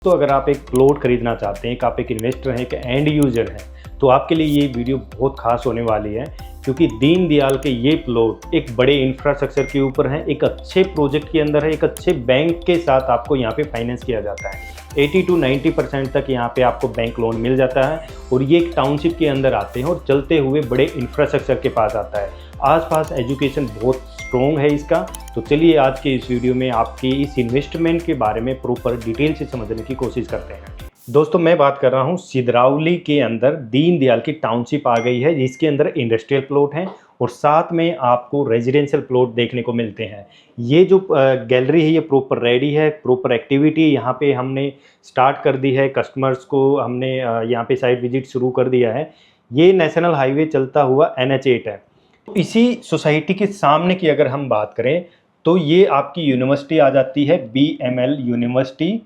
तो अगर आप एक प्लॉट खरीदना चाहते हैं, आप एक इन्वेस्टर हैं, एक एंड यूजर हैं, तो आपके लिए ये वीडियो बहुत खास होने वाली है, क्योंकि दीनदयाल के ये प्लॉट एक बड़े इंफ्रास्ट्रक्चर के ऊपर है, एक अच्छे प्रोजेक्ट के अंदर है, एक अच्छे बैंक के साथ आपको यहाँ पे फाइनेंस किया जाता है। 80 to 90% तक यहाँ पे आपको बैंक लोन मिल जाता है और ये एक टाउनशिप के अंदर आते हैं और चलते हुए बड़े इंफ्रास्ट्रक्चर के पास आता है। आसपास एजुकेशन बहुत स्ट्रॉन्ग है इसका। तो चलिए आज के इस वीडियो में आपके इस इन्वेस्टमेंट के बारे में प्रॉपर डिटेल से समझने की कोशिश करते हैं। दोस्तों मैं बात कर रहा हूँ सिधरौली के अंदर दीनदयाल की टाउनशिप आ गई है, जिसके अंदर इंडस्ट्रियल प्लॉट हैं और साथ में आपको रेजिडेंशियल प्लॉट देखने को मिलते हैं। ये जो गैलरी है ये प्रॉपर रेडी है, प्रॉपर एक्टिविटी यहाँ पे हमने स्टार्ट कर दी है, कस्टमर्स को हमने यहाँ पे साइट विजिट शुरू कर दिया है। ये नेशनल हाईवे चलता हुआ NH8 है। तो इसी सोसाइटी के सामने की अगर हम बात करें तो ये आपकी यूनिवर्सिटी आ जाती है, BML यूनिवर्सिटी,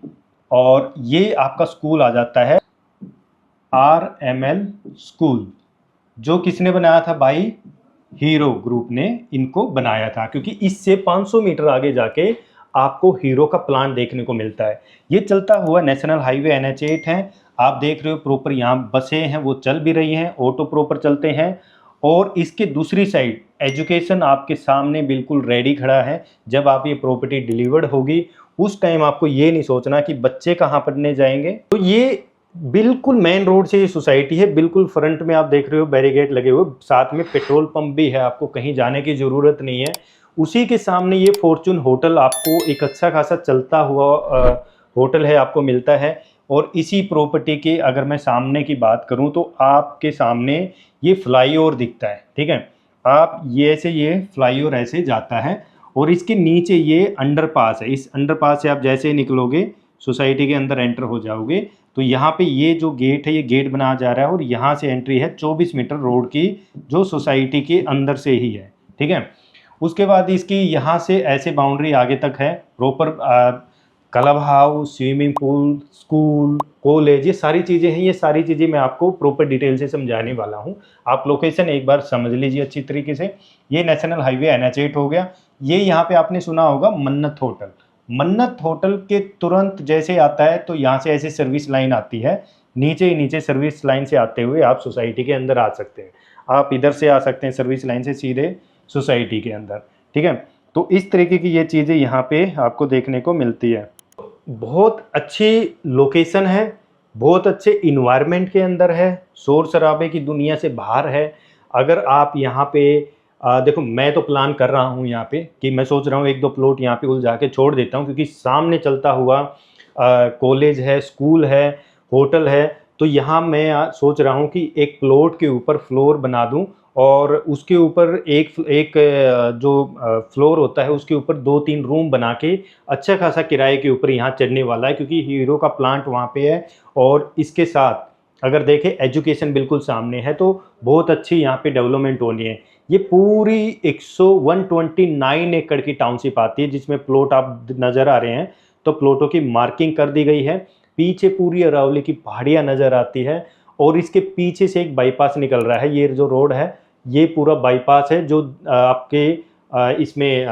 और ये आपका स्कूल आ जाता है RML स्कूल, जो किसने बनाया था भाई? हीरो ग्रुप ने इनको बनाया था, क्योंकि इससे 500 मीटर आगे जाके आपको हीरो का प्लांट देखने को मिलता है। ये चलता हुआ नेशनल हाईवे NH8 है। आप देख रहे हो प्रॉपर यहाँ बसें हैं वो चल भी रही हैं, ऑटो प्रॉपर चलते हैं। और इसके दूसरी साइड एजुकेशन आपके सामने बिल्कुल रेडी खड़ा है। जब आप ये प्रॉपर्टी डिलीवर्ड होगी उस टाइम आपको ये नहीं सोचना कि बच्चे कहाँ पढ़ने जाएंगे। तो ये बिल्कुल मेन रोड से ये सोसाइटी है, बिल्कुल फ्रंट में आप देख रहे हो बैरिकेड लगे हुए, साथ में पेट्रोल पंप भी है, आपको कहीं जाने की ज़रूरत नहीं है। उसी के सामने ये फॉर्चून होटल आपको एक अच्छा खासा चलता हुआ होटल है आपको मिलता है। और इसी प्रॉपर्टी के अगर मैं सामने की बात करूं तो आपके सामने ये फ्लाईओवर दिखता है, ठीक है। आप ये फ्लाईओवर ऐसे जाता है और इसके नीचे ये अंडरपास है। इस अंडरपास से आप जैसे निकलोगे सोसाइटी के अंदर एंटर हो जाओगे तो यहाँ पे ये जो गेट है ये गेट बनाया जा रहा है और यहाँ से एंट्री है 24 मीटर रोड की, जो सोसाइटी के अंदर से ही है, ठीक है। उसके बाद इसकी यहाँ से ऐसे बाउंड्री आगे तक है, proper club house, swimming pool, school, college, ये सारी चीज़ें हैं। ये सारी चीज़ें मैं आपको प्रॉपर डिटेल से समझाने वाला हूँ। आप लोकेशन एक बार समझ लीजिए अच्छी तरीके से। ये नेशनल हाईवे NH8 हो गया। ये यहाँ पे आपने सुना होगा मन्नत होटल। मन्नत होटल के तुरंत जैसे आता है तो यहाँ से ऐसे सर्विस लाइन आती है, नीचे सर्विस लाइन से आते हुए आप सोसाइटी के अंदर आ सकते हैं। आप इधर से आ सकते हैं सर्विस लाइन से सीधे सोसाइटी के अंदर, ठीक है। तो इस तरीके की ये चीज़ें यहाँ पे आपको देखने को मिलती है। बहुत अच्छी लोकेशन है, बहुत अच्छे इन्वायरमेंट के अंदर है, शोर शराबे की दुनिया से बाहर है। अगर आप यहाँ पे देखो, मैं तो प्लान कर रहा हूँ यहाँ पे कि मैं सोच रहा हूँ एक दो प्लॉट यहाँ पे उलझा के छोड़ देता हूँ, क्योंकि सामने चलता हुआ कॉलेज है, स्कूल है, होटल है। तो यहाँ मैं सोच रहा हूँ कि एक प्लॉट के ऊपर फ्लोर बना दूँ और उसके ऊपर एक जो फ्लोर होता है उसके ऊपर 2-3 रूम बना के अच्छा खासा किराए के ऊपर यहाँ चढ़ने वाला है, क्योंकि हीरो का प्लांट वहाँ पे है। और इसके साथ अगर देखें एजुकेशन बिल्कुल सामने है, तो बहुत अच्छी यहाँ पे डेवलपमेंट होनी है। ये पूरी 129 एकड़ की टाउनशिप आती है, जिसमें प्लॉट आप नज़र आ रहे हैं तो प्लॉटों की मार्किंग कर दी गई है। पीछे पूरी अरावली की पहाड़ियाँ नज़र आती है और इसके पीछे से एक बाईपास निकल रहा है। ये जो रोड है ये पूरा बाईपास है जो आपके इसमें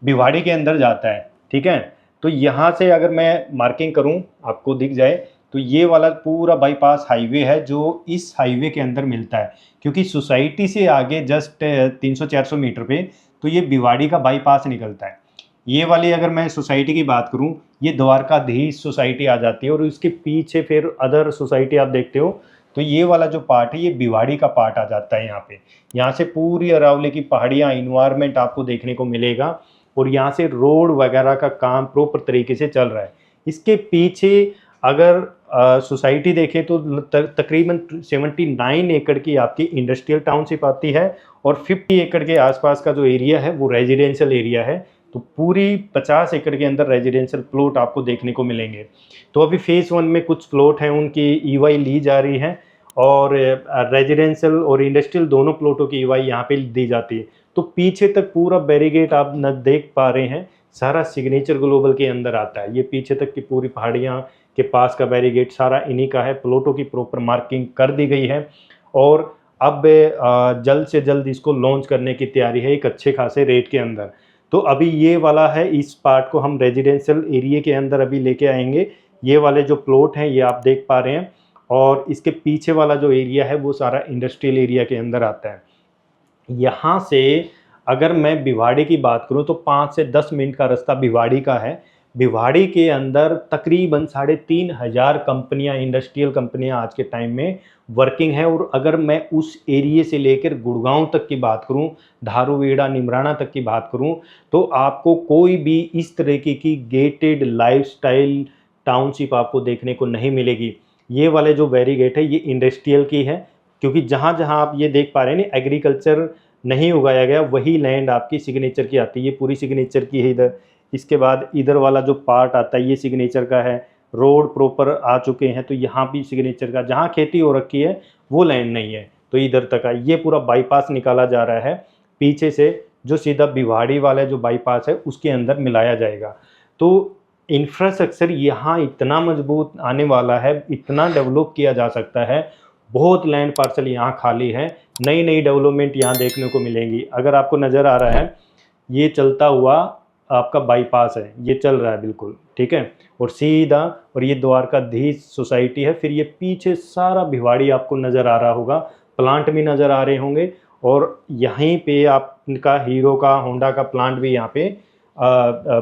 भिवाड़ी के अंदर जाता है, ठीक है। तो यहाँ से अगर मैं मार्किंग करूँ आपको दिख जाए तो ये वाला पूरा बाईपास हाईवे है जो इस हाईवे के अंदर मिलता है, क्योंकि सोसाइटी से आगे जस्ट 300-400 मीटर पे तो ये भिवाड़ी का बाईपास निकलता है। ये वाली अगर मैं सोसाइटी की बात करूं, ये द्वारकाधीश सोसाइटी आ जाती है और इसके पीछे फिर अदर सोसाइटी आप देखते हो। तो ये वाला जो पार्ट है ये भिवाड़ी का पार्ट आ जाता है यहाँ पे। यहाँ से पूरी अरावली की पहाड़ियाँ, इन्वायरमेंट आपको देखने को मिलेगा और यहाँ से रोड वगैरह का काम प्रॉपर तरीके से चल रहा है। इसके पीछे अगर सोसाइटी देखें तो तकरीबन 79 एकड़ की आपकी इंडस्ट्रियल टाउनशिप आती है और 50 एकड़ के आसपास का जो एरिया है वो रेजिडेंशियल एरिया है। तो पूरी 50 एकड़ के अंदर रेजिडेंशियल प्लॉट आपको देखने को मिलेंगे। तो अभी फेज़ 1 में कुछ प्लॉट हैं उनकी EY ली जा रही है और रेजिडेंशियल और इंडस्ट्रियल दोनों प्लॉटों की EY यहाँ पे दी जाती है। तो पीछे तक पूरा बैरिगेट आप न देख पा रहे हैं, सारा सिग्नेचर ग्लोबल के अंदर आता है। ये पीछे तक की पूरी पहाड़ियाँ के पास का बैरिगेट सारा इन्हीं का है। प्लॉटों की प्रॉपर मार्किंग कर दी गई है और अब जल्द से जल्द इसको लॉन्च करने की तैयारी है एक अच्छे खासे रेट के अंदर। तो अभी ये वाला है, इस पार्ट को हम रेजिडेंशियल एरिया के अंदर अभी लेके आएंगे। ये वाले जो प्लॉट हैं ये आप देख पा रहे हैं, और इसके पीछे वाला जो एरिया है वो सारा इंडस्ट्रियल एरिया के अंदर आता है। यहाँ से अगर मैं भिवाड़ी की बात करूँ तो 5 से 10 मिनट का रास्ता भिवाड़ी का है। भिवाड़ी के अंदर तकरीबन 3,500 कंपनियां, इंडस्ट्रियल कंपनियां आज के टाइम में वर्किंग है। और अगर मैं उस एरिए से लेकर गुड़गांव तक की बात करूं, धारूवेड़ा निमराना तक की बात करूं, तो आपको कोई भी इस तरीके की गेटेड लाइफस्टाइल टाउनशिप आपको देखने को नहीं मिलेगी। ये वाले जो बैरीगेट है ये इंडस्ट्रियल की है, क्योंकि जहाँ जहाँ आप ये देख पा रहे हैं ना एग्रीकल्चर नहीं उगाया गया, वही लैंड आपकी सिग्नेचर की आती है। ये पूरी सिग्नेचर की है इधर। इसके बाद इधर वाला जो पार्ट आता है ये सिग्नेचर का है। रोड प्रॉपर आ चुके हैं तो यहाँ भी सिग्नेचर का, जहाँ खेती हो रखी है वो लैंड नहीं है तो इधर तक है। ये पूरा बाईपास निकाला जा रहा है पीछे से, जो सीधा भिवाड़ी वाला जो बाईपास है उसके अंदर मिलाया जाएगा। तो इंफ्रास्ट्रक्चर यहाँ इतना मजबूत आने वाला है, इतना डेवलप किया जा सकता है। बहुत लैंड पार्सल यहाँ खाली है, नई नई डेवलपमेंट यहाँ देखने को मिलेंगी। अगर आपको नज़र आ रहा है ये चलता हुआ आपका बाईपास है, ये चल रहा है बिल्कुल, ठीक है, और सीधा, और ये द्वारकाधीश सोसाइटी है। फिर ये पीछे सारा भिवाड़ी आपको नज़र आ रहा होगा, प्लांट भी नज़र आ रहे होंगे, और यहीं पे आपका हीरो का, होंडा का प्लांट भी यहाँ पे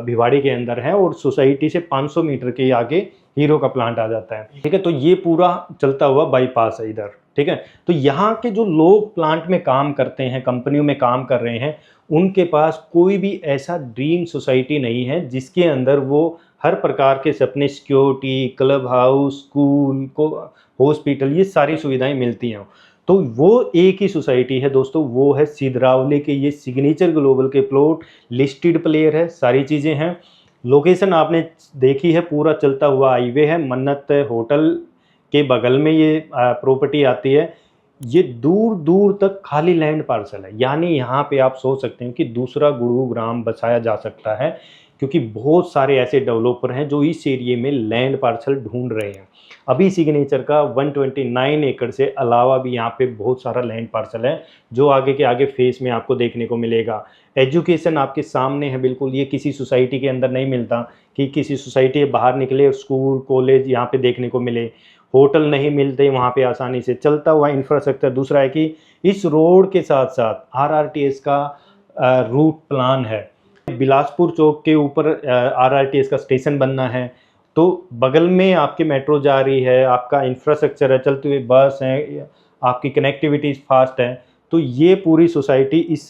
भिवाड़ी के अंदर है, और सोसाइटी से 500 मीटर के आगे हीरो का प्लांट आ जाता है, ठीक है। तो ये पूरा चलता हुआ बाईपास है इधर, ठीक है। तो यहाँ के जो लोग प्लांट में काम करते हैं, कंपनियों में काम कर रहे हैं, उनके पास कोई भी ऐसा ड्रीम सोसाइटी नहीं है जिसके अंदर वो हर प्रकार के सपने, सिक्योरिटी, क्लब हाउस, स्कूल को, हॉस्पिटल, ये सारी सुविधाएं मिलती हैं। तो वो एक ही सोसाइटी है दोस्तों, वो है सिधरावली के ये सिग्नेचर ग्लोबल के प्लॉट, लिस्टेड प्लेयर है, सारी चीज़ें हैं। लोकेशन आपने देखी है, पूरा चलता हुआ हाईवे है, मन्नत होटल के बगल में ये प्रॉपर्टी आती है। ये दूर दूर तक खाली लैंड पार्सल है, यानी यहाँ पे आप सोच सकते हैं कि दूसरा गुरुग्राम बसाया जा सकता है, क्योंकि बहुत सारे ऐसे डेवलपर हैं जो इस एरिए में लैंड पार्सल ढूंढ रहे हैं। अभी सिग्नेचर का 129 एकड़ से अलावा भी यहाँ पे बहुत सारा लैंड पार्सल है जो आगे के आगे फेस में आपको देखने को मिलेगा। एजुकेशन आपके सामने है बिल्कुल, ये किसी सोसाइटी के अंदर नहीं मिलता कि किसी सोसाइटी के बाहर निकले और स्कूल कॉलेज यहाँ पे देखने को मिले। होटल नहीं मिलते वहाँ पे आसानी से, चलता हुआ इंफ्रास्ट्रक्चर। दूसरा है कि इस रोड के साथ साथ RRTS का रूट प्लान है। बिलासपुर चौक के ऊपर RRTS का स्टेशन बनना है, तो बगल में आपके मेट्रो जा रही है, आपका इंफ्रास्ट्रक्चर है, चलती हुई बस है, आपकी कनेक्टिविटी फास्ट है। तो ये पूरी सोसाइटी इस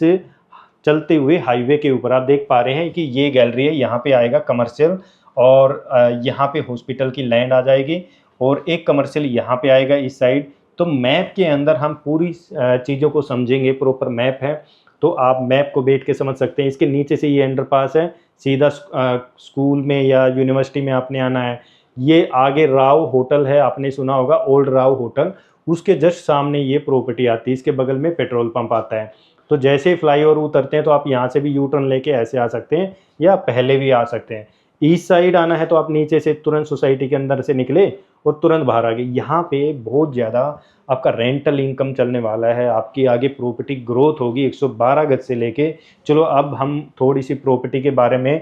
चलते हुए हाईवे के ऊपर आप देख पा रहे हैं कि ये गैलरी है, यहाँ पे आएगा कमर्शियल, और यहाँ पे हॉस्पिटल की लैंड आ जाएगी, और एक कमर्शियल यहाँ पे आएगा इस साइड। तो मैप के अंदर हम पूरी चीज़ों को समझेंगे, प्रॉपर मैप है तो आप मैप को बैठ के समझ सकते हैं। इसके नीचे से ये अंडरपास है, सीधा स्कूल में या यूनिवर्सिटी में आपने आना है। ये आगे राव होटल है, आपने सुना होगा ओल्ड राव होटल, उसके जस्ट सामने ये प्रॉपर्टी आती है। इसके बगल में पेट्रोल पंप आता है। तो जैसे ही फ्लाईओवर उतरते हैं तो आप यहाँ से भी यू टर्न लेके ऐसे आ सकते हैं या पहले भी आ सकते हैं। ईस्ट साइड आना है तो आप नीचे से तुरंत सोसाइटी के अंदर से निकले और तुरंत बाहर आ गए। यहाँ पे बहुत ज़्यादा आपका रेंटल इनकम चलने वाला है, आपकी आगे प्रॉपर्टी ग्रोथ होगी 112 गज से लेके। चलो अब हम थोड़ी सी प्रॉपर्टी के बारे में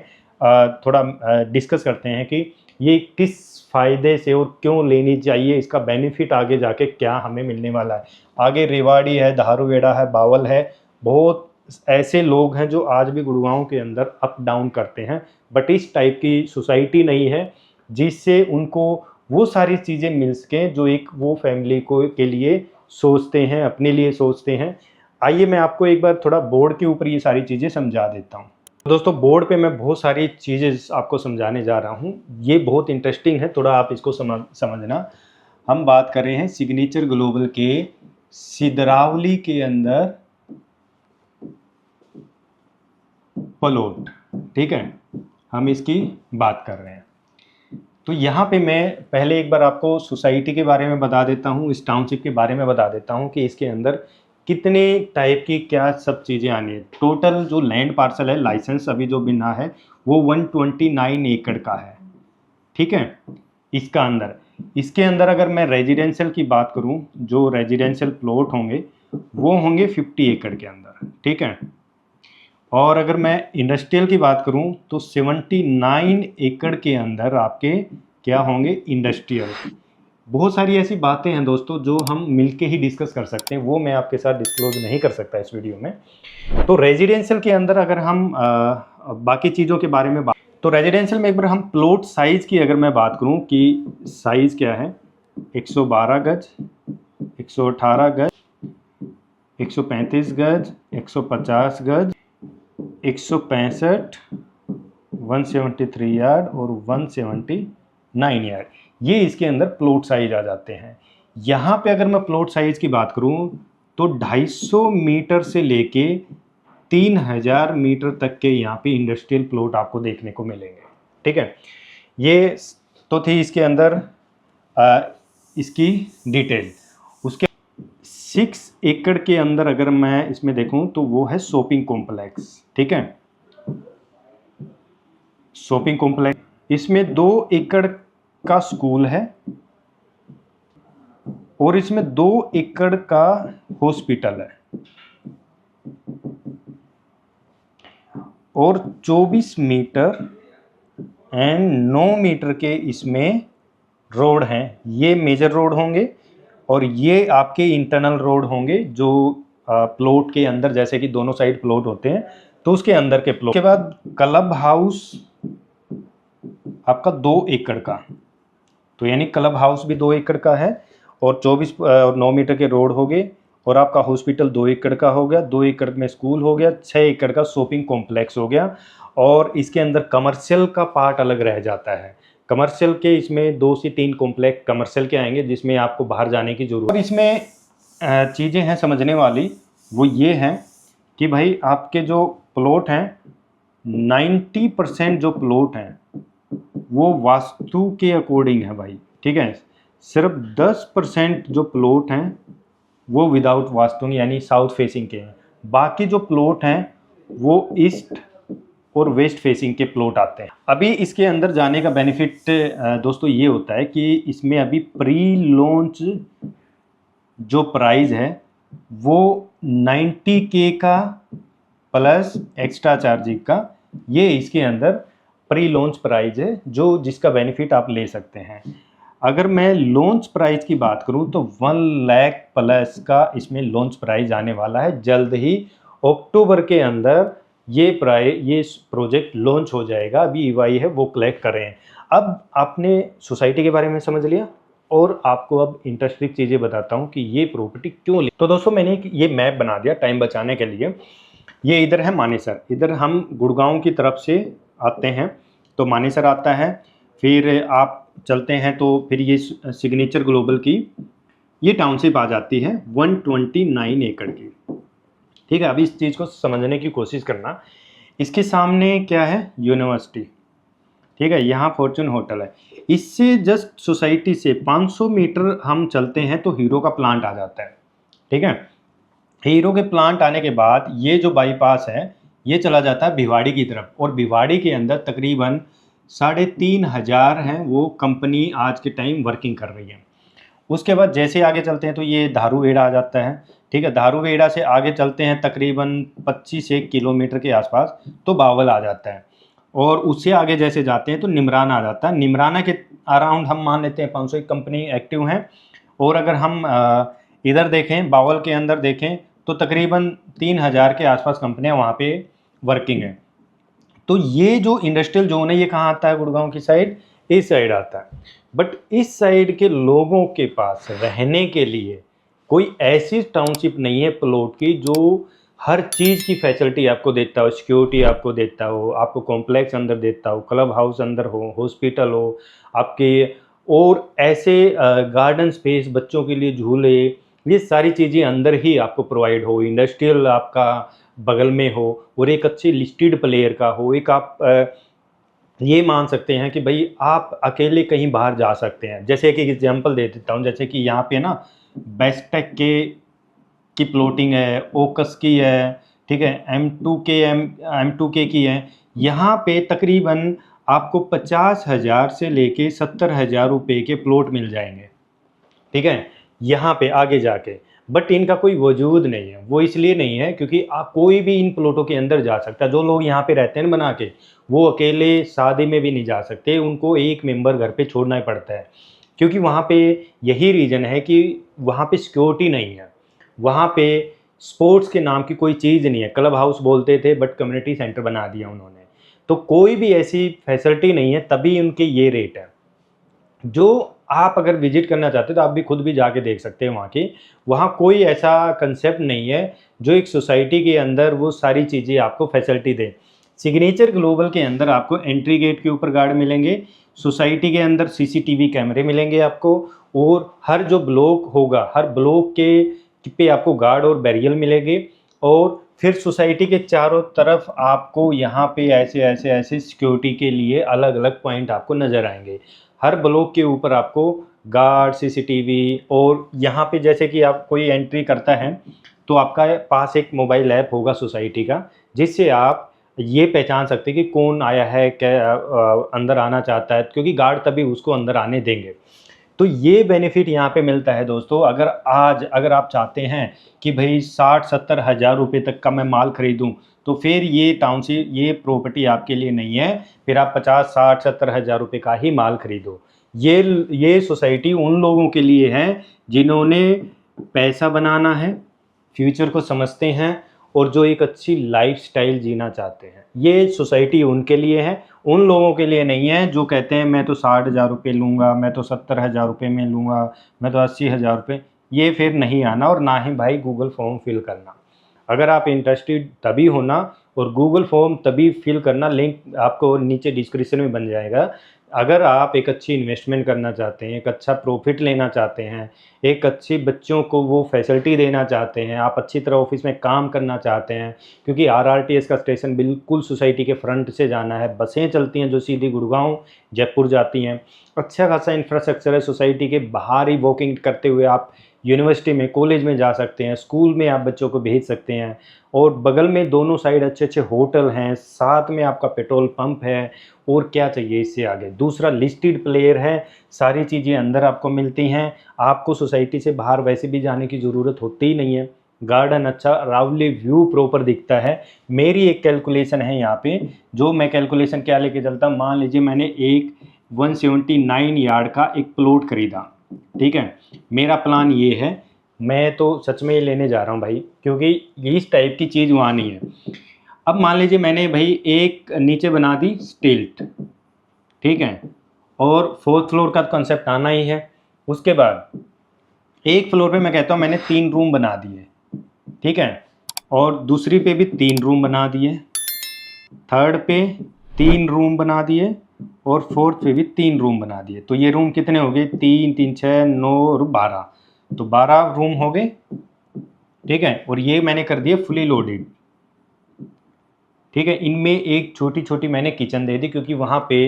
थोड़ा डिस्कस करते हैं कि ये किस फ़ायदे से और क्यों लेनी चाहिए, इसका बेनिफिट आगे जाके क्या हमें मिलने वाला है। आगे रेवाड़ी है, धारूवेड़ा है, बावल है, बहुत ऐसे लोग हैं जो आज भी गुड़गांव के अंदर अप डाउन करते हैं, बट इस टाइप की सोसाइटी नहीं है जिससे उनको वो सारी चीज़ें मिल सकें जो एक वो फैमिली को के लिए सोचते हैं, अपने लिए सोचते हैं। आइए मैं आपको एक बार थोड़ा बोर्ड के ऊपर ये सारी चीज़ें समझा देता हूँ। दोस्तों बोर्ड पे मैं बहुत सारी चीज़ें आपको समझाने जा रहा हूँ, ये बहुत इंटरेस्टिंग है, थोड़ा आप इसको समझना। हम बात कर रहे हैं सिग्नेचर ग्लोबल के सिधरावली के अंदर प्लॉट, ठीक है, हम इसकी बात कर रहे हैं। तो यहाँ पे मैं पहले एक बार आपको सोसाइटी के बारे में बता देता हूँ, इस टाउनशिप के बारे में बता देता हूँ कि इसके अंदर कितने टाइप की क्या सब चीज़ें आनी है। टोटल जो लैंड पार्सल है, लाइसेंस अभी जो बिना है वो 129 एकड़ का है, ठीक है। इसके अंदर अगर मैं रेजिडेंशियल की बात करूं, जो रेजिडेंशियल प्लॉट होंगे वो होंगे 50 एकड़ के अंदर, ठीक है। और अगर मैं इंडस्ट्रियल की बात करूं तो 79 एकड़ के अंदर आपके क्या होंगे, इंडस्ट्रियल। बहुत सारी ऐसी बातें हैं दोस्तों जो हम मिलके ही डिस्कस कर सकते हैं, वो मैं आपके साथ डिस्क्लोज नहीं कर सकता इस वीडियो में। तो रेजिडेंशियल के अंदर अगर हम बाकी चीज़ों के बारे में तो रेजिडेंशियल में एक बार हम प्लॉट साइज़ की अगर मैं बात करूं कि साइज़ क्या है, 112 गज, 118 गज, 135 गज, 150 गज, 165, 173 यार्ड और 179 यार्ड, ये इसके अंदर प्लॉट साइज आ जाते हैं। यहाँ पे अगर मैं प्लॉट साइज की बात करूँ तो 250 मीटर से लेके 3000 मीटर तक के यहाँ पे इंडस्ट्रियल प्लॉट आपको देखने को मिलेंगे। ठीक है, ये तो थी इसके अंदर इसकी डिटेल। उसके 6 एकड़ के अंदर अगर मैं इसमें देखूं तो वो है शॉपिंग कॉम्प्लेक्स। ठीक है, शॉपिंग कॉम्प्लेक्स, इसमें 2 एकड़ का स्कूल है और इसमें 2 एकड़ का हॉस्पिटल है और 24 मीटर एंड 9 मीटर के इसमें रोड हैं। ये मेजर रोड होंगे और ये आपके इंटरनल रोड होंगे जो प्लॉट के अंदर, जैसे कि दोनों साइड प्लॉट होते हैं तो उसके अंदर के प्लॉट। के बाद क्लब हाउस आपका 2 एकड़ का, तो यानी क्लब हाउस भी 2 एकड़ का है और 24 और 9 मीटर के रोड हो गए और आपका हॉस्पिटल 2 एकड़ का हो गया, 2 एकड़ में स्कूल हो गया, 6 एकड़ का शॉपिंग कॉम्प्लेक्स हो गया। और इसके अंदर कमर्शियल का पार्ट अलग रह जाता है। कमर्शियल के इसमें 2 से 3 कॉम्प्लेक्स कमर्शियल के आएंगे जिसमें आपको बाहर जाने की जरूरत। और इसमें चीज़ें हैं समझने वाली, वो ये हैं कि भाई आपके जो प्लॉट हैं 90% जो प्लॉट हैं वो वास्तु के अकॉर्डिंग है भाई। ठीक है, सिर्फ 10% जो प्लॉट हैं वो विदाउट वास्तु यानी साउथ फेसिंग के हैं। बाकी जो प्लॉट हैं वो ईस्ट और वेस्ट फेसिंग के प्लॉट आते हैं। अभी इसके अंदर जाने का बेनिफिट दोस्तों ये होता है कि इसमें अभी प्री लॉन्च जो प्राइस है वो 90K का प्लस एक्स्ट्रा चार्जिंग का, ये इसके अंदर प्री लॉन्च प्राइस है जो जिसका बेनिफिट आप ले सकते हैं। अगर मैं लॉन्च प्राइस की बात करूं तो 1 लाख प्लस का इसमें लॉन्च प्राइस आने वाला है। जल्द ही अक्टूबर के अंदर ये प्रोजेक्ट लॉन्च हो जाएगा। अभी EY है वो कलेक्ट कर रहे हैं। अब आपने सोसाइटी के बारे में समझ लिया और आपको अब इंटरेस्टिंग चीज़ें बताता हूँ कि ये प्रॉपर्टी क्यों ली। तो दोस्तों मैंने ये मैप बना दिया टाइम बचाने के लिए। ये इधर है मानेसर, इधर हम गुड़गांव की तरफ से आते हैं तो मानेसर आता है, फिर आप चलते हैं तो फिर ये सिग्नेचर ग्लोबल की ये टाउनशिप आ जाती है 129 एकड़ की। ठीक है, अभी इस चीज़ को समझने की कोशिश करना। इसके सामने क्या है, यूनिवर्सिटी। ठीक है, यहाँ फॉर्चून होटल है। इससे जस्ट सोसाइटी से 500 मीटर हम चलते हैं तो हीरो का प्लांट आ जाता है। ठीक है, हीरो के प्लांट आने के बाद ये जो बाईपास है ये चला जाता है भिवाड़ी की तरफ और भिवाड़ी के अंदर तकरीबन 3500 हैं वो कंपनी आज के टाइम वर्किंग कर रही है। उसके बाद जैसे आगे चलते हैं तो ये धारूहेड़ा आ जाता है। ठीक है, धारूहेड़ा से आगे चलते हैं तकरीबन 25 किलोमीटर के आसपास तो बावल आ जाता है और उससे आगे जैसे जाते हैं तो निमराना आ जाता है। निमराना के अराउंड हम मान लेते हैं 500 कंपनी एक्टिव हैं। और अगर हम इधर देखें बावल के अंदर देखें तो तकरीबन 3000 के आसपास कंपनियां वहाँ पे वर्किंग है। तो ये जो इंडस्ट्रियल जोन है ये कहाँ आता है, गुड़गांव की साइड, इस साइड आता है। बट इस साइड के लोगों के पास रहने के लिए कोई ऐसी टाउनशिप नहीं है प्लॉट की जो हर चीज़ की फैसिलिटी आपको देता हो, सिक्योरिटी आपको देता हो, आपको कॉम्प्लेक्स अंदर देता हो, क्लब हाउस अंदर हो, हॉस्पिटल हो आपके, और ऐसे गार्डन स्पेस, बच्चों के लिए झूले, ये सारी चीज़ें अंदर ही आपको प्रोवाइड हो, इंडस्ट्रियल आपका बगल में हो और एक अच्छे लिस्टेड प्लेयर का हो। एक आप ये मान सकते हैं कि भाई आप अकेले कहीं बाहर जा सकते हैं। जैसे एक एग्जांपल दे देता हूँ, जैसे कि यहाँ पे ना बेस्टेक की प्लॉटिंग है, ओकस की है, ठीक है, M2K की है। यहाँ पे तकरीबन आपको 50,000 से लेके 70,000 रुपये के प्लॉट मिल जाएंगे। ठीक है, यहाँ पे आगे जाके बट इनका कोई वजूद नहीं है। वो इसलिए नहीं है क्योंकि कोई भी इन प्लॉटों के अंदर जा सकता है। जो लोग यहाँ पे रहते हैं बना के, वो अकेले शादी में भी नहीं जा सकते, उनको एक मेंबर घर पे छोड़ना ही पड़ता है। क्योंकि वहाँ पे यही रीज़न है कि वहाँ पे सिक्योरिटी नहीं है, वहाँ पे स्पोर्ट्स के नाम की कोई चीज़ नहीं है। क्लब हाउस बोलते थे बट कम्युनिटी सेंटर बना दिया उन्होंने। तो कोई भी ऐसी फैसिलिटी नहीं है, तभी उनके ये रेट है। जो आप अगर विजिट करना चाहते हो तो आप भी खुद भी जाके देख सकते हैं वहाँ की। वहाँ कोई ऐसा कंसेप्ट नहीं है जो एक सोसाइटी के अंदर वो सारी चीज़ें आपको फैसिलिटी दे। सिग्नेचर ग्लोबल के अंदर आपको एंट्री गेट के ऊपर गार्ड मिलेंगे, सोसाइटी के अंदर सीसीटीवी कैमरे मिलेंगे आपको, और हर जो ब्लॉक होगा हर ब्लॉक के पे आपको गार्ड और बैरियर मिलेंगे। और फिर सोसाइटी के चारों तरफ आपको यहाँ पे ऐसे ऐसे ऐसे सिक्योरिटी के लिए अलग अलग पॉइंट आपको नज़र आएंगे। हर ब्लॉक के ऊपर आपको गार्ड, सीसीटीवी, और यहाँ पे जैसे कि आप कोई एंट्री करता है तो आपका पास एक मोबाइल ऐप होगा सोसाइटी का, जिससे आप ये पहचान सकते हैं कि कौन आया है, क्या अंदर आना चाहता है, क्योंकि गार्ड तभी उसको अंदर आने देंगे। तो ये बेनिफिट यहाँ पे मिलता है दोस्तों। अगर आप चाहते हैं कि भाई 60-70 हज़ार रुपये तक का मैं माल खरीदूं, तो फिर ये टाउनशिप, ये प्रॉपर्टी आपके लिए नहीं है। फिर आप 50-60-70 हज़ार रुपये का ही माल खरीदो। ये सोसाइटी उन लोगों के लिए है जिन्होंने पैसा बनाना है, फ्यूचर को समझते हैं, और जो एक अच्छी लाइफस्टाइल जीना चाहते हैं। ये सोसाइटी उनके लिए है, उन लोगों के लिए नहीं है जो कहते हैं मैं तो 60,000 रुपये लूँगा, मैं तो 70,000 रुपये में लूँगा, मैं तो 80,000 रुपये। ये फिर नहीं आना, और ना ही भाई गूगल फॉर्म फिल करना। अगर आप इंटरेस्टेड तभी होना, और गूगल फॉर्म तभी फिल करना, लिंक आपको नीचे डिस्क्रिप्शन में बन जाएगा। अगर आप एक अच्छी इन्वेस्टमेंट करना चाहते हैं, एक अच्छा प्रॉफिट लेना चाहते हैं, एक अच्छी बच्चों को वो फैसिलिटी देना चाहते हैं, आप अच्छी तरह ऑफिस में काम करना चाहते हैं, क्योंकि आरआरटीएस का स्टेशन बिल्कुल सोसाइटी के फ्रंट से जाना है। बसें चलती हैं जो सीधी गुड़गांव जयपुर जाती हैं। अच्छा खासा इंफ्रास्ट्रक्चर है, सोसाइटी के बाहर ही वॉकिंग करते हुए आप यूनिवर्सिटी में, कॉलेज में जा सकते हैं, स्कूल में आप बच्चों को भेज सकते हैं, और बगल में दोनों साइड अच्छे अच्छे होटल हैं, साथ में आपका पेट्रोल पंप है। और क्या चाहिए इससे आगे? दूसरा, लिस्टेड प्लेयर है, सारी चीज़ें अंदर आपको मिलती हैं। आपको सोसाइटी से बाहर वैसे भी जाने की ज़रूरत होती ही नहीं है। गार्डन अच्छा, रावली व्यू प्रॉपर दिखता है। मेरी एक कैलकुलेशन है यहाँ पे, जो मैं कैलकुलेशन क्या लेके चलता हूँ। मान लीजिए मैंने एक 179 यार्ड का एक प्लॉट खरीदा, ठीक है। मेरा प्लान ये है, मैं तो सच में ये लेने जा रहा हूँ भाई, क्योंकि इस टाइप की चीज़ वहाँ नहीं है। अब मान लीजिए मैंने भाई एक नीचे बना दी स्टिल्ट, ठीक है, और 4th फ्लोर का कंसेप्ट आना ही है। उसके बाद एक फ्लोर पे मैं कहता हूँ मैंने 3 रूम बना दिए, ठीक है, और दूसरी पे भी 3 रूम बना दिए, थर्ड पे 3 रूम बना दिए, और 4th पे भी 3 रूम बना दिए। तो ये रूम कितने हो गए? 3 3 6 9 और 12, तो 12 रूम हो गए, ठीक है। और ये मैंने कर दिया फुली लोडेड, ठीक है। इनमें एक छोटी छोटी मैंने किचन दे दी, क्योंकि वहाँ पे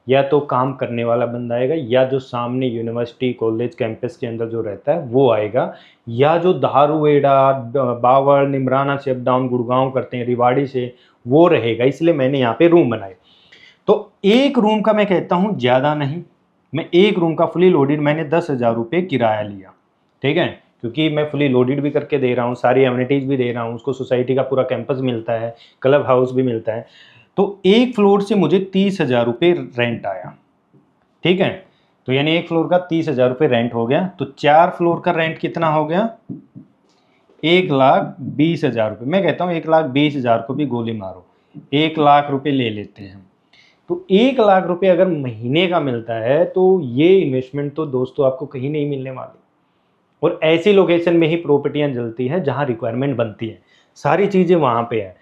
या तो काम करने वाला बंदा आएगा, या जो सामने यूनिवर्सिटी कॉलेज कैंपस के अंदर जो रहता है वो आएगा, या जो धारूहेड़ा, बावल, निमराना से अप डाउन गुड़गांव करते हैं, रिवाड़ी से, वो रहेगा। इसलिए मैंने यहाँ पे रूम बनाए। तो एक रूम का मैं कहता हूँ ज़्यादा नहीं, मैं एक रूम का फुली लोडेड मैंने 10,000 रुपये किराया लिया, ठीक है, क्योंकि मैं फुली लोडेड भी करके दे रहा हूँ, सारी एमिनिटीज़ भी दे रहा हूँ उसको, सोसाइटी का पूरा कैंपस मिलता है, क्लब हाउस भी मिलता है। तो एक फ्लोर से मुझे 30,000 रुपये रेंट आया, ठीक है। तो यानी एक फ्लोर का 30,000 रुपये रेंट हो गया। तो 4 फ्लोर का रेंट कितना हो गया? 1,20,000 रुपये। मैं कहता हूँ 1,20,000 को भी गोली मारो, 1 लाख रुपये ले लेते हैं। तो 1 लाख रुपये अगर महीने का मिलता है, तो ये इन्वेस्टमेंट तो दोस्तों आपको कहीं नहीं मिलने वाली। और ऐसी लोकेशन में ही प्रॉपर्टियां जलती हैं जहां रिक्वायरमेंट बनती है, सारी चीज़ें वहां पे है।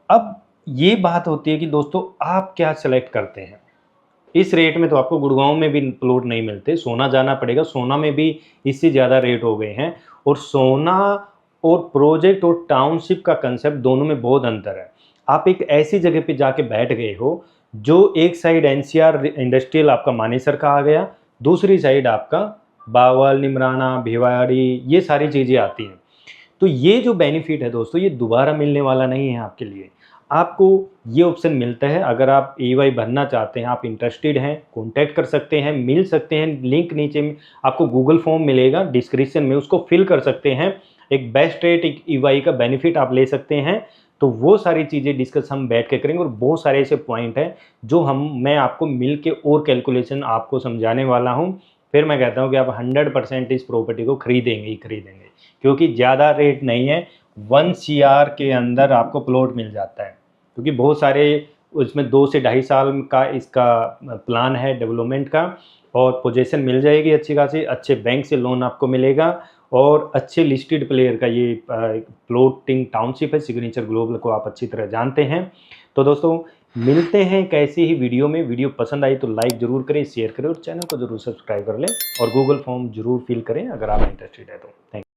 अब ये बात होती है कि दोस्तों आप क्या सेलेक्ट करते हैं। इस रेट में तो आपको गुड़गांव में भी प्लॉट नहीं मिलते, सोना जाना पड़ेगा। सोना में भी इससे ज़्यादा रेट हो गए हैं। और सोना और प्रोजेक्ट और टाउनशिप का कंसेप्ट दोनों में बहुत अंतर है। आप एक ऐसी जगह पे जाके बैठ गए हो जो एक साइड एनसीआर इंडस्ट्रियल आपका मानेसर का आ गया, दूसरी साइड आपका बावल, निमराना, भिवाड़ी, ये सारी चीज़ें आती हैं। तो ये जो बेनिफिट है दोस्तों, ये दोबारा मिलने वाला नहीं है आपके लिए। आपको ये ऑप्शन मिलता है अगर आप EY भरना चाहते हैं, आप इंटरेस्टेड हैं, कॉन्टैक्ट कर सकते हैं, मिल सकते हैं। लिंक नीचे में आपको गूगल फॉर्म मिलेगा डिस्क्रिप्शन में, उसको फिल कर सकते हैं। एक बेस्ट रेट, एक ईवाई का बेनिफिट आप ले सकते हैं। तो वो सारी चीज़ें डिस्कस हम बैठ के करेंगे और बहुत सारे ऐसे पॉइंट हैं जो मैं आपको मिल के और कैलकुलेशन आपको समझाने वाला हूँ। फिर मैं कहता हूँ कि आप 100% इस प्रॉपर्टी को खरीदेंगे ही खरीदेंगे, क्योंकि ज़्यादा रेट नहीं है, 1 CR के अंदर आपको प्लॉट मिल जाता है। क्योंकि बहुत सारे उसमें 2 से ढाई साल का इसका प्लान है डेवलपमेंट का, और पोजीशन मिल जाएगी अच्छी खासी, अच्छे बैंक से लोन आपको मिलेगा, और अच्छे लिस्टेड प्लेयर का ये प्लॉटिंग टाउनशिप है। सिग्नेचर ग्लोबल को आप अच्छी तरह जानते हैं। तो दोस्तों मिलते हैं एक ऐसी ही वीडियो में। वीडियो पसंद आई तो लाइक ज़रूर करें, शेयर करें और चैनल को ज़रूर सब्सक्राइब कर लें, और गूगल फॉर्म ज़रूर फिल करें अगर आप इंटरेस्टेड है तो। Thank you.